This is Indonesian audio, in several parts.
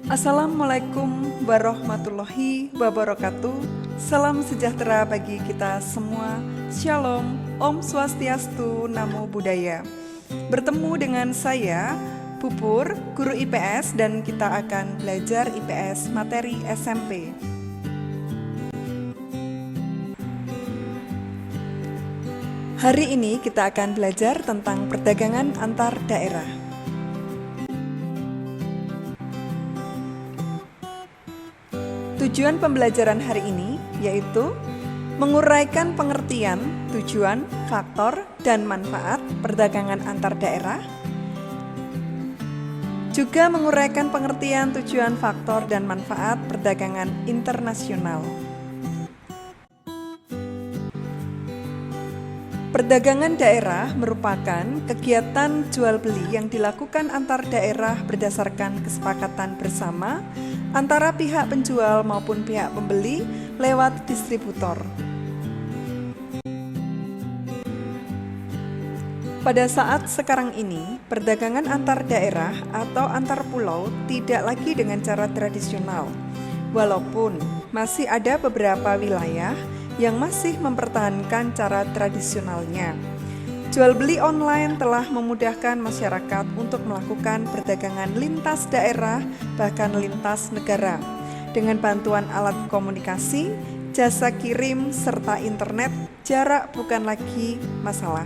Assalamualaikum warahmatullahi wabarakatuh. Salam sejahtera bagi kita semua. Shalom, Om Swastiastu, Namo Buddhaya. Bertemu dengan saya, Pupur, guru IPS, dan kita akan belajar IPS materi SMP. Hari ini kita akan belajar tentang perdagangan antar daerah. Tujuan pembelajaran hari ini yaitu menguraikan pengertian, tujuan, faktor, dan manfaat perdagangan antar daerah, juga menguraikan pengertian, tujuan, faktor, dan manfaat perdagangan internasional. Perdagangan daerah merupakan kegiatan jual beli yang dilakukan antar daerah berdasarkan kesepakatan bersama antara pihak penjual maupun pihak pembeli lewat distributor. Pada saat sekarang ini, perdagangan antar daerah atau antar pulau tidak lagi dengan cara tradisional, walaupun masih ada beberapa wilayah yang masih mempertahankan cara tradisionalnya. Jual beli online telah memudahkan masyarakat untuk melakukan perdagangan lintas daerah, bahkan lintas negara. Dengan bantuan alat komunikasi, jasa kirim, serta internet, jarak bukan lagi masalah.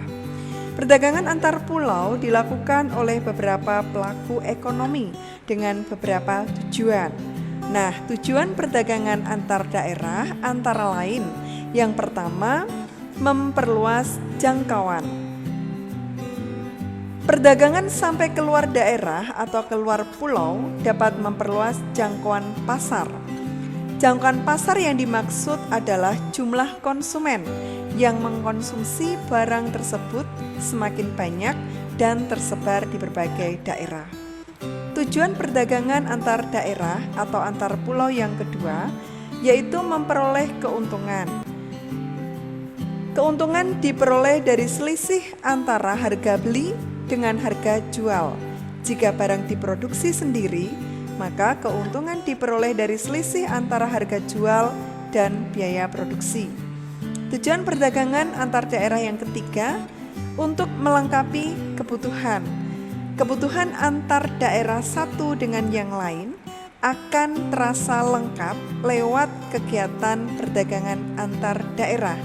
Perdagangan antar pulau dilakukan oleh beberapa pelaku ekonomi dengan beberapa tujuan. Nah, tujuan perdagangan antar daerah antara lain, yang pertama, memperluas jangkauan. Perdagangan sampai keluar daerah atau keluar pulau dapat memperluas jangkauan pasar. Jangkauan pasar yang dimaksud adalah jumlah konsumen yang mengkonsumsi barang tersebut semakin banyak dan tersebar di berbagai daerah. Tujuan perdagangan antar daerah atau antar pulau yang kedua yaitu memperoleh keuntungan. Keuntungan diperoleh dari selisih antara harga beli dengan harga jual. Jika barang diproduksi sendiri, maka keuntungan diperoleh dari selisih antara harga jual dan biaya produksi. Tujuan perdagangan antar daerah yang ketiga untuk melengkapi kebutuhan. Kebutuhan antar daerah satu dengan yang lain akan terasa lengkap lewat kegiatan perdagangan antar daerah,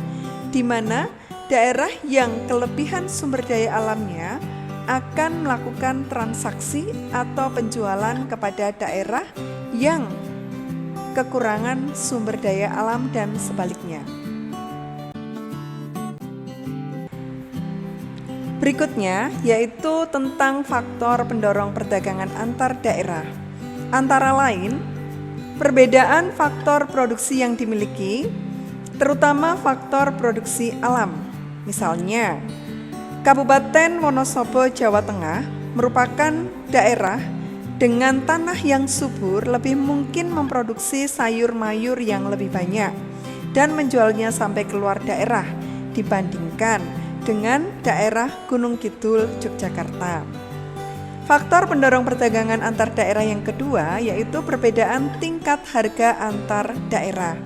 di mana daerah yang kelebihan sumber daya alamnya akan melakukan transaksi atau penjualan kepada daerah yang kekurangan sumber daya alam dan sebaliknya. Berikutnya yaitu tentang faktor pendorong perdagangan antar daerah. Antara lain, perbedaan faktor produksi yang dimiliki, terutama faktor produksi alam. Misalnya, Kabupaten Wonosobo, Jawa Tengah merupakan daerah dengan tanah yang subur, lebih mungkin memproduksi sayur mayur yang lebih banyak dan menjualnya sampai keluar daerah dibandingkan dengan daerah Gunung Kidul, Yogyakarta. Faktor pendorong perdagangan antar daerah yang kedua yaitu perbedaan tingkat harga antar daerah.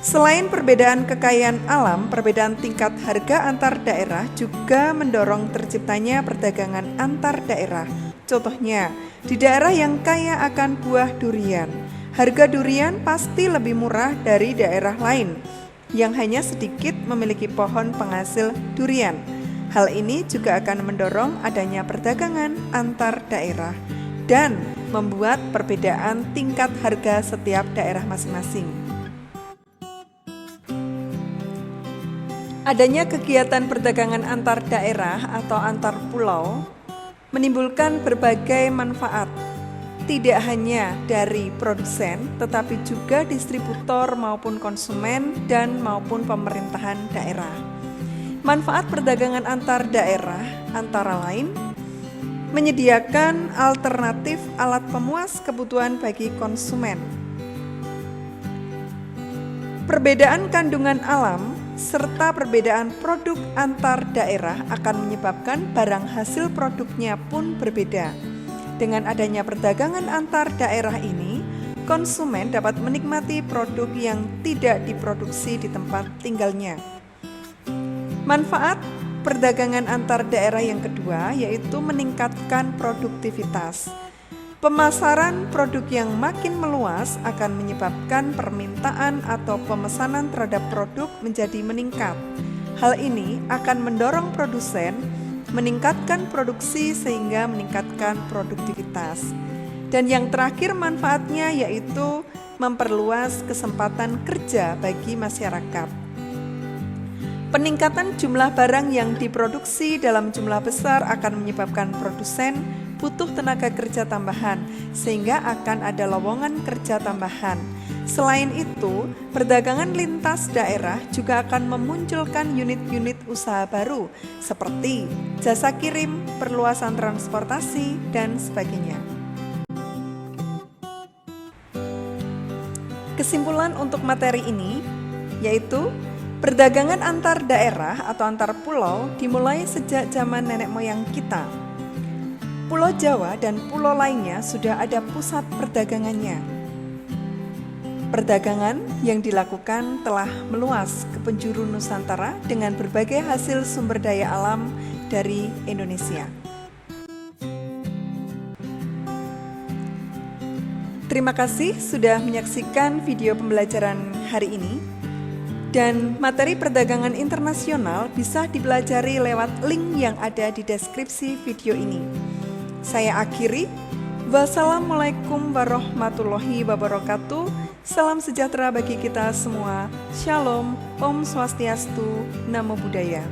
Selain perbedaan kekayaan alam, perbedaan tingkat harga antar daerah juga mendorong terciptanya perdagangan antar daerah. Contohnya, di daerah yang kaya akan buah durian, harga durian pasti lebih murah dari daerah lain yang hanya sedikit memiliki pohon penghasil durian. Hal ini juga akan mendorong adanya perdagangan antar daerah dan membuat perbedaan tingkat harga setiap daerah masing-masing. Adanya kegiatan perdagangan antar daerah atau antar pulau menimbulkan berbagai manfaat, tidak hanya dari produsen, tetapi juga distributor maupun konsumen dan maupun pemerintahan daerah. Manfaat perdagangan antar daerah antara lain, menyediakan alternatif alat pemuas kebutuhan bagi konsumen. Perbedaan kandungan alam serta perbedaan produk antar daerah akan menyebabkan barang hasil produknya pun berbeda. Dengan adanya perdagangan antar daerah ini, konsumen dapat menikmati produk yang tidak diproduksi di tempat tinggalnya. Manfaat perdagangan antar daerah yang kedua yaitu meningkatkan produktivitas. Pemasaran produk yang makin meluas akan menyebabkan permintaan atau pemesanan terhadap produk menjadi meningkat. Hal ini akan mendorong produsen meningkatkan produksi sehingga meningkatkan produktivitas. Dan yang terakhir manfaatnya yaitu memperluas kesempatan kerja bagi masyarakat. Peningkatan jumlah barang yang diproduksi dalam jumlah besar akan menyebabkan produsen butuh tenaga kerja tambahan, sehingga akan ada lowongan kerja tambahan. Selain itu, perdagangan lintas daerah juga akan memunculkan unit-unit usaha baru, seperti jasa kirim, perluasan transportasi, dan sebagainya. Kesimpulan untuk materi ini, yaitu perdagangan antar daerah atau antar pulau dimulai sejak zaman nenek moyang kita. Pulau Jawa dan pulau lainnya sudah ada pusat perdagangannya. Perdagangan yang dilakukan telah meluas ke penjuru Nusantara dengan berbagai hasil sumber daya alam dari Indonesia. Terima kasih sudah menyaksikan video pembelajaran hari ini. Dan materi perdagangan internasional bisa dipelajari lewat link yang ada di deskripsi video ini. Saya akhiri. Wassalamualaikum warahmatullahi wabarakatuh. Salam sejahtera bagi kita semua. Shalom, Om Swastiastu, Namo Buddhaya.